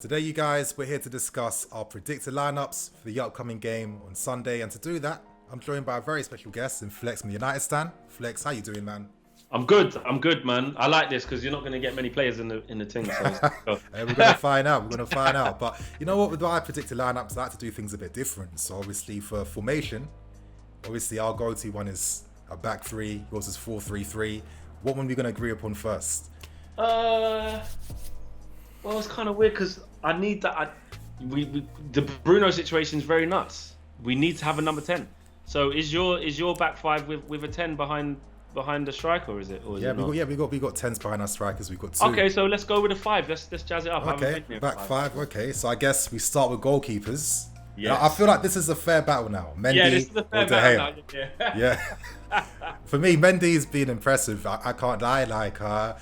Today, you guys, we're here to discuss our predicted lineups for the upcoming game on Sunday. And to do that, I'm joined by a very special guest in Flex from the United stand. Flex, how you doing, man? I'm good, man. I like this because you're not going to get many players in the team. So Hey, we're going to find out. We're going to find out. But you know what? With my predicted lineups, I like to do things a bit different. So obviously for formation, obviously our go-to one is a back three. Yours is 4-3-3. What one are we going to agree upon first? Well, it's kind of weird because I need that. The Bruno situation is very nuts. We need to have a number 10. So is your back five with a 10 behind the striker, or is it? Or is it not? we got 10s behind our strikers. We've got two. Okay, so let's go with a 5. Let's jazz it up. Okay, back five. Okay, so I guess we start with goalkeepers. Yes. I feel like this is a fair battle now. Mendy Yeah, this is a fair or De battle Gea. now. Yeah. For me, Mendy's been impressive. I can't lie. Like a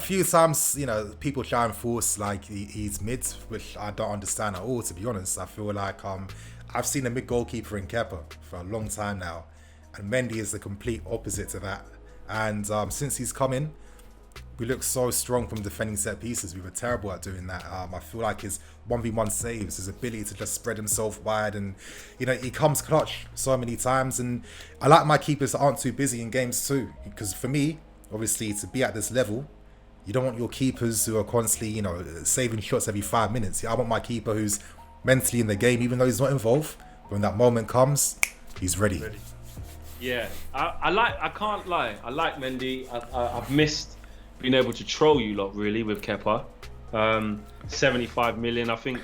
few times, people try and force like he's mid, which I don't understand at all. To be honest, I feel like I've seen a mid goalkeeper in Kepa for a long time now, and Mendy is the complete opposite to that. And since he's come in, we look so strong from defending set pieces. We were terrible at doing that. I feel like his 1v1 saves, his ability to just spread himself wide, and he comes clutch so many times. And I like my keepers that aren't too busy in games too, because for me, obviously, to be at this level, you don't want your keepers who are constantly, saving shots every 5 minutes. I want my keeper who's mentally in the game, even though he's not involved. When that moment comes, he's ready. Yeah, I can't lie. I like Mendy. I've missed being able to troll you lot really with Kepa. 75 million. I think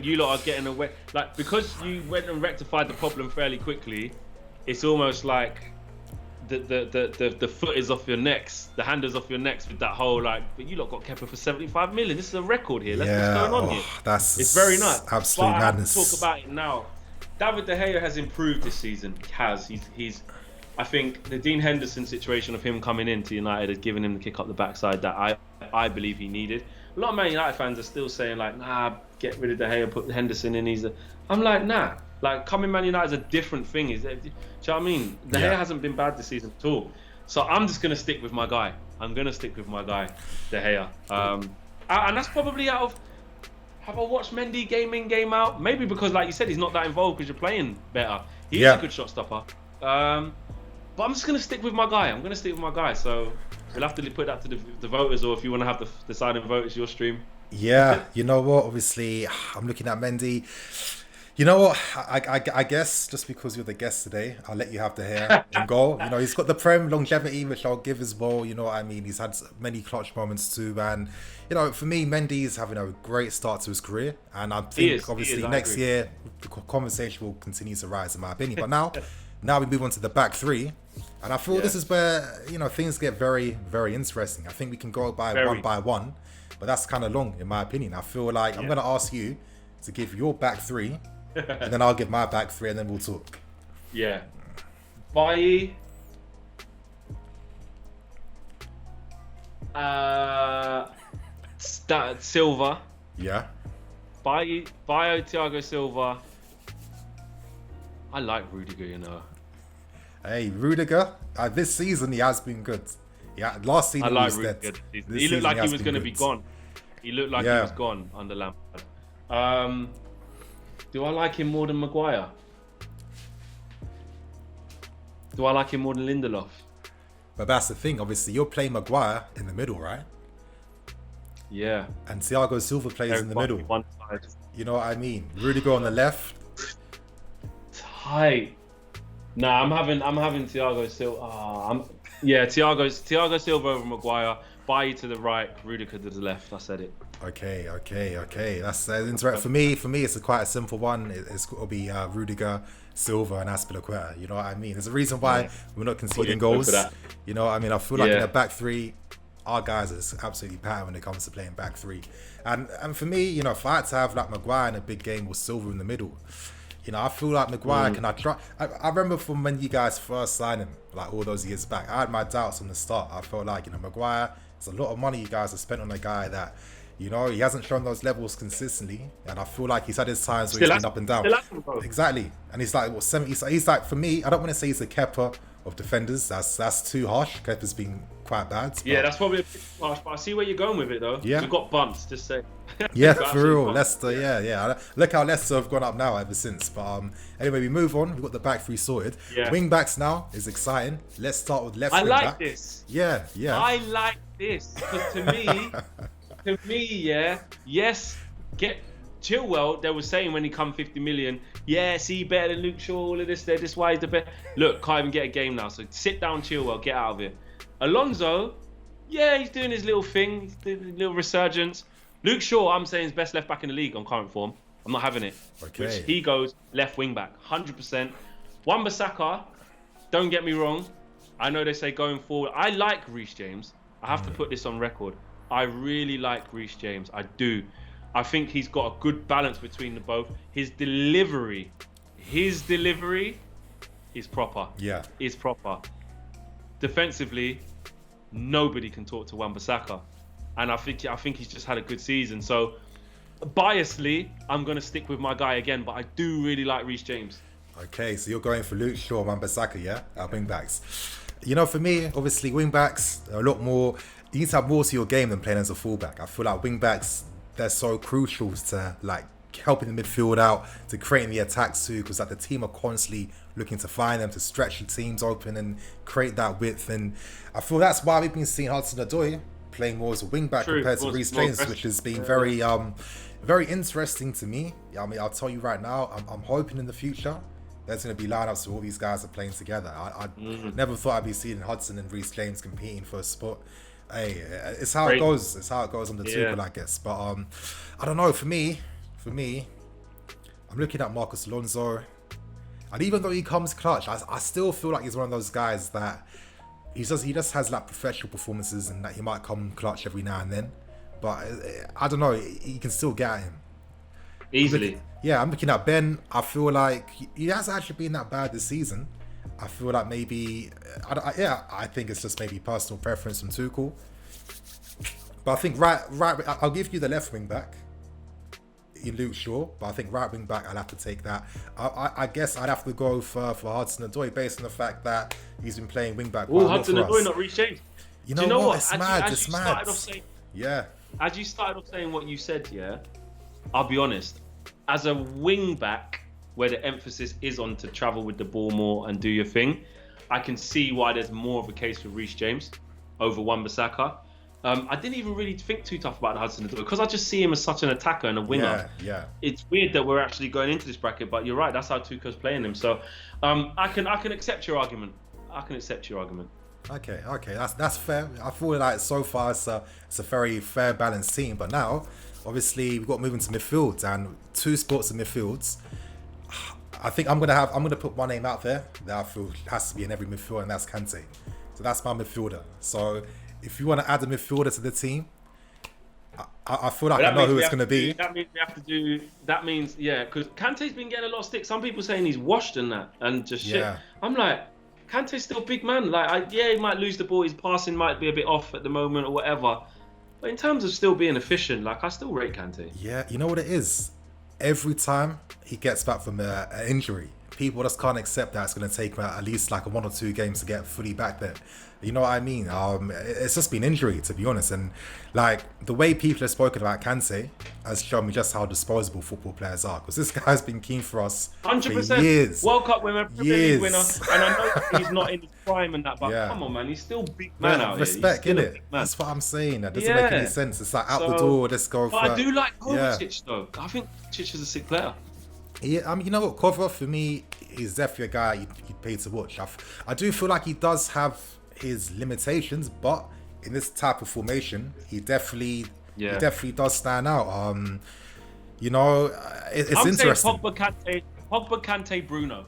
you lot are getting away, like, because you went and rectified the problem fairly quickly. It's almost like the foot is off your necks, the hand is off your necks with that whole but you lot got Kepa for 75 million. This is a record here. What's going on here? It's very nice. Absolute madness. I have to talk about it now. David De Gea has improved this season. He has. He's I think the Dean Henderson situation of him coming into United has given him the kick up the backside that I believe he needed. A lot of Man United fans are still saying nah, get rid of De Gea, put Henderson in. I'm like, nah. Like, coming Man United is a different thing. Do you know what I mean? De Gea hasn't been bad this season at all. So I'm just going to stick with my guy. De Gea. And that's probably out of... Have I watched Mendy game in, game out? Maybe because, like you said, he's not that involved because you're playing better. He's a good shot stopper. But I'm just going to stick with my guy. So we'll have to put that to the voters, or if you want to have the deciding vote, it's your stream. Yeah, you know what? Obviously, I'm looking at Mendy. You know what? I guess just because you're the guest today, I'll let you have the hair in goal. He's got the Prem longevity, which I'll give as well. You know what I mean? He's had many clutch moments too. And, for me, Mendy's having a great start to his career. And I think, obviously, next year, the conversation will continue to rise, in my opinion. But now we move on to the back three. And I feel this is where, things get very, very interesting. I think we can go one by one. But that's kind of long, in my opinion. I feel like I'm going to ask you to give your back three. And then I'll give my back three, and then we'll talk. Yeah. Bailly. Silva. Yeah. Bailly, Thiago Silva. I like Rudiger, Hey, Rudiger. This season he has been good. Yeah, last season I like he was Rudiger. dead. He looked like he was going to be gone. He looked like he was gone under Lampard. Do I like him more than Maguire? Do I like him more than Lindelof? But that's the thing. Obviously, you're playing Maguire in the middle, right? Yeah. And Thiago Silva plays in the middle. One side. You know what I mean? Rudiger on the left. Tight. Nah, I'm having Thiago Silva. Thiago Silva over Maguire. Bailly to the right, Rudiger to the left. I said it. Okay. That's interesting. For me, it's quite a simple one. It's got to be Rudiger, Silva, and Azpilicueta. You know what I mean? There's a reason why we're not conceding goals. You know what I mean? I feel like in the back three, our guys are absolutely pattern when it comes to playing back three. And for me, if I had to have like Maguire in a big game or Silva in the middle, I feel like Maguire can. I remember from when you guys first signed him, like all those years back, I had my doubts on the start. I felt like Maguire. It's a lot of money you guys have spent on a guy that, he hasn't shown those levels consistently, and I feel like he's had his times where he's been up and down. Exactly, and he's like 70. He's like, for me, I don't want to say he's a Kepa of defenders. That's too harsh. Kepa's been quite bad. Yeah, that's probably a bit harsh, but I see where you're going with it though. Yeah, we've got bumps. Just say. Yeah, Got for real. absolutely bonked. Leicester, yeah. Look how Leicester have gone up now ever since. But anyway, we move on. We've got the back three sorted. Yeah. Wing backs now is exciting. Let's start with left I wing like back. this. Yeah. I like this because to me, yeah, yes, get Chilwell. They were saying when he come 50 million, yeah, see better than Luke Shaw, all of this, there, this why he's the best. Look, can't even get a game now, so sit down, Chilwell, get out of it. Alonso, yeah, he's doing his little thing, he's doing a little resurgence. Luke Shaw, I'm saying is best left back in the league on current form. I'm not having it. Okay. Which he goes left wing back, 100%. Wan-Bissaka, don't get me wrong. I know they say going forward. I like Reece James. I have to put this on record. I really like Reece James. I do. I think he's got a good balance between the both. His delivery is proper. Yeah. Is proper. Defensively, nobody can talk to Wan-Bissaka. And I think he's just had a good season. So, biasly, I'm going to stick with my guy again. But I do really like Reece James. Okay, so you're going for Luke Shaw, Wan-Bissaka, yeah? Wing backs. You know, for me, obviously, wing backs are a lot more. You need to have more to your game than playing as a fullback. I feel like wing backs, they're so crucial to like helping the midfield out, to creating the attacks too, because like the team are constantly looking to find them, to stretch the teams open and create that width. And I feel that's why we've been seeing Hudson-Odoi playing more as a wing back compared to Reece James, which has been very interesting to me. I mean, I'll tell you right now, I'm hoping in the future there's going to be lineups where all these guys are playing together. I never thought I'd be seeing Hudson and Reece James competing for a spot. Hey, it's how it goes. It's how it goes on the tuchel, I guess. But I don't know. For me, I'm looking at Marcus Alonso, and even though he comes clutch, I still feel like he's one of those guys that he just has like professional performances, and that he might come clutch every now and then. But I don't know. You can still get at him Easily. I'm looking at Ben. I feel like he hasn't actually been that bad this season. I feel like maybe, I think it's just maybe personal preference from Tuchel. But I think right, I'll give you the left wing back in Luke Shaw, but I think right wing back, I'll have to take that. I guess I'd have to go for Hudson-Odoi based on the fact that he's been playing wing back. Oh, Hudson-Odoi, not Reece James. You know what? It's mad. As you started off saying what you said, yeah, I'll be honest. As a wing back, where the emphasis is on to travel with the ball more and do your thing, I can see why there's more of a case for Reece James over Wan-Bissaka. I didn't even really think too tough about Hudson-Odoi because I just see him as such an attacker and a winger. Yeah. It's weird that we're actually going into this bracket, but you're right. That's how Tuchel's playing him. So I can accept your argument. Okay. That's fair. I feel like so far it's a very fair, balanced team. But now, obviously, we've got to move into midfield and two spots in midfields. I think I'm gonna put one name out there that I feel has to be in every midfield, and that's Kante. So that's my midfielder. So if you want to add a midfielder to the team, I feel like I know who it's gonna be. That means we have to do. That means because Kante's been getting a lot of stick. Some people saying he's washed and that and just shit. I'm like, Kante's still a big man. Like, he might lose the ball. His passing might be a bit off at the moment or whatever. But in terms of still being efficient, like I still rate Kante. Yeah, you know what it is. Every time he gets back from an injury, people just can't accept that it's going to take him at least like 1 or 2 games to get fully back there. You know what I mean? It's just been injury, to be honest. And like the way people have spoken about Kante has shown me just how disposable football players are. Because this guy's been keen for us 100%. For years. World Cup winner, Premier League winner. And I know he's not in his prime and that, but come on, man, he's still big man out respect, here. Respect, innit? That's what I'm saying. That doesn't make any sense. It's like out the door, let's go for... But I do like Kovacic, though. I think Kovacic is a sick player. Yeah, I mean, you know what? Kova, for me, is definitely a guy you'd pay to watch. I do feel like he does have his limitations, but in this type of formation, he definitely does stand out. You know, it's interesting. Saying Pogba, Kante, Bruno.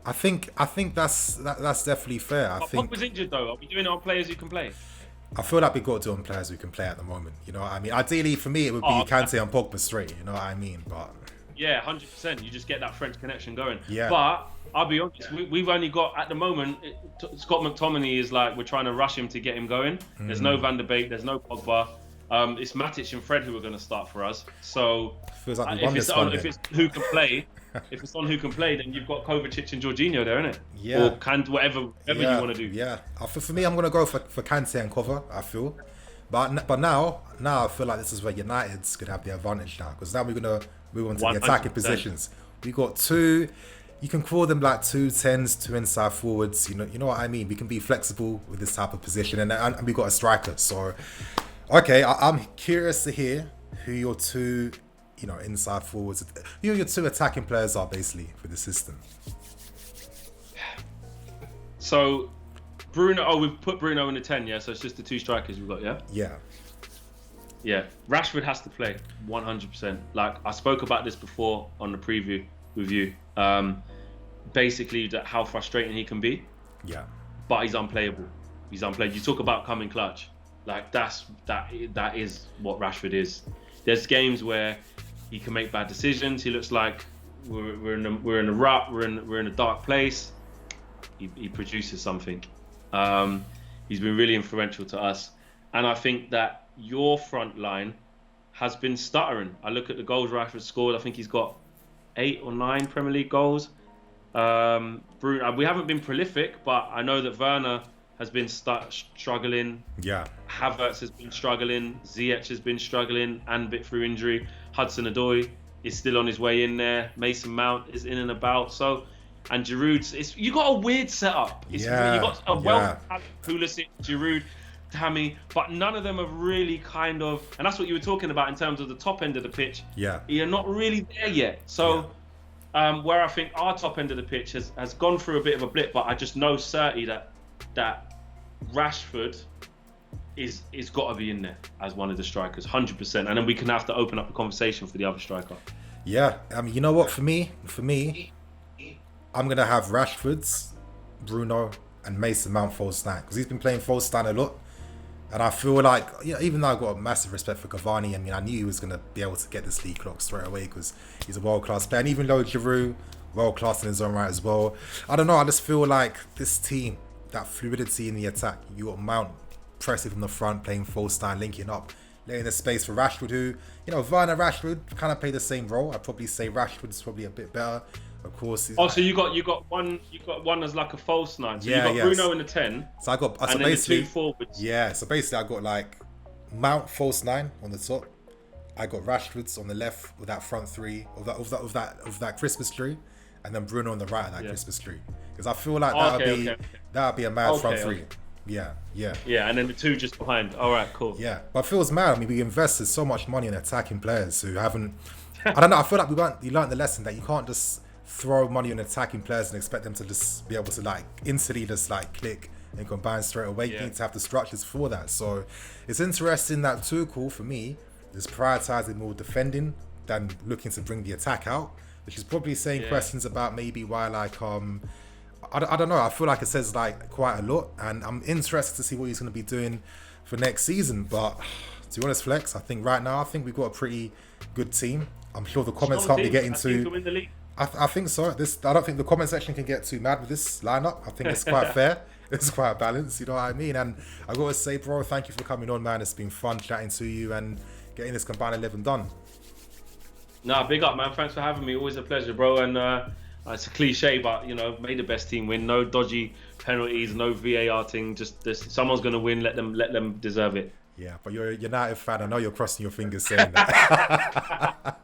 I think that's definitely fair. I think Pogba's injured though. Are we doing it on players who can play? I feel like we've got to do on players who can play at the moment. You know what I mean? Ideally, for me, it would be Kante and Pogba straight. You know what I mean? But yeah, 100%. You just get that French connection going. Yeah. But I'll be honest, we've only got, at the moment, Scott McTominay is like, we're trying to rush him to get him going. There's no Van der Beek, there's no Pogba. It's Matic and Fred who are going to start for us. So feels like if it's who can play, if it's on who can play, then you've got Kovacic and Jorginho there, innit? Yeah. Or whatever you want to do. Yeah. For me, I'm going to go for Kante and Kova, I feel. But now I feel like this is where United's gonna have the advantage now, because now we're gonna move on to the attacking 100%. positions. We got two. You can call them like 2 10s, 2 inside forwards. You know what I mean. We can be flexible with this type of position, and we got a striker. So, okay, I'm curious to hear who your two, inside forwards, who your two attacking players are basically for the system. So, Bruno. Oh, we've put Bruno in the 10. Yeah. So it's just the two strikers we've got. Yeah. Yeah. Yeah. Rashford has to play 100%. Like I spoke about this before on the preview with you. Basically, how frustrating he can be. Yeah. But he's unplayable. He's unplayable. You talk about coming clutch. Like that is what Rashford is. There's games where he can make bad decisions. He looks like we're in a rut. We're in a dark place. He produces something. He's been really influential to us, and I think that your front line has been stuttering. I look at the goals Rashford scored. I think he's got 8 or 9 Premier League goals. Bruno, we haven't been prolific, but I know that Werner has been struggling. Yeah. Havertz has been struggling. Ziyech has been struggling and bit through injury. Hudson-Odoi is still on his way in there. Mason Mount is in and about. So, and Giroud's. You got a weird setup. You got a Pulisic, Giroud, Tammy, but none of them have really kind of. And that's what you were talking about in terms of the top end of the pitch. Yeah. You're not really there yet. So. Where I think our top end of the pitch has gone through a bit of a blip, but I just know certainly that Rashford is got to be in there as one of the strikers, 100%, and then we can have to open up the conversation for the other striker. Yeah, I mean, you know what? For me, I'm gonna have Rashford's, Bruno, and Mason Mount false nine, because he's been playing false nine a lot. And I feel like, even though I've got a massive respect for Cavani, I mean, I knew he was going to be able to get this league clock straight away because he's a world-class player. And even though Giroud, world-class in his own right as well, I don't know, I just feel like this team, that fluidity in the attack, you got Mount pressing from the front, playing false nine, linking up, letting the space for Rashford, who, Werner, Rashford kind of play the same role. I'd probably say Rashford's probably a bit better. Of course. So you got one as like a false nine. So you got Bruno in the 10. So I got and then the 2 forwards. Yeah. So basically, I got like Mount false nine on the top. I got Rashford's on the left with that front three of that Christmas tree, and then Bruno on the right of that Christmas tree. Because I feel like that'd be a mad front three. Yeah. Yeah, and then the 2 just behind. All right, cool. Yeah, but it feels mad. I mean, we invested so much money in attacking players who haven't. I don't know. I feel like we learned the lesson that you can't just throw money on attacking players and expect them to just be able to like instantly just like click and combine straight away. You need to have the structures for that. So it's interesting that Tuchel, for me, is prioritizing more defending than looking to bring the attack out, which is probably saying questions about maybe why like I don't know. I feel like it says like quite a lot, and I'm interested to see what he's going to be doing for next season. But to be honest, Flex, I think right now we've got a pretty good team. I'm sure the comments can't be getting too. I think so. I don't think the comment section can get too mad with this lineup. I think it's quite fair. It's quite balanced, you know what I mean? And I got to say, bro, thank you for coming on, man. It's been fun chatting to you and getting this combined 11 done. Nah, big up, man. Thanks for having me. Always a pleasure, bro. And it's a cliche, but, may the best team win. No dodgy penalties, no VAR thing. Just someone's going to win. Let them deserve it. Yeah, but you're a United fan. I know you're crossing your fingers saying that.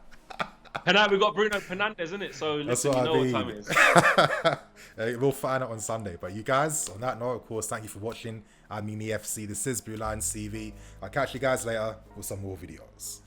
And now we've got Bruno Fernandes, isn't it? So listen, what time it is. We'll find out on Sunday. But you guys, on that note, of course, thank you for watching. I'm Mimi FC. This is Blue Line TV. I'll catch you guys later with some more videos.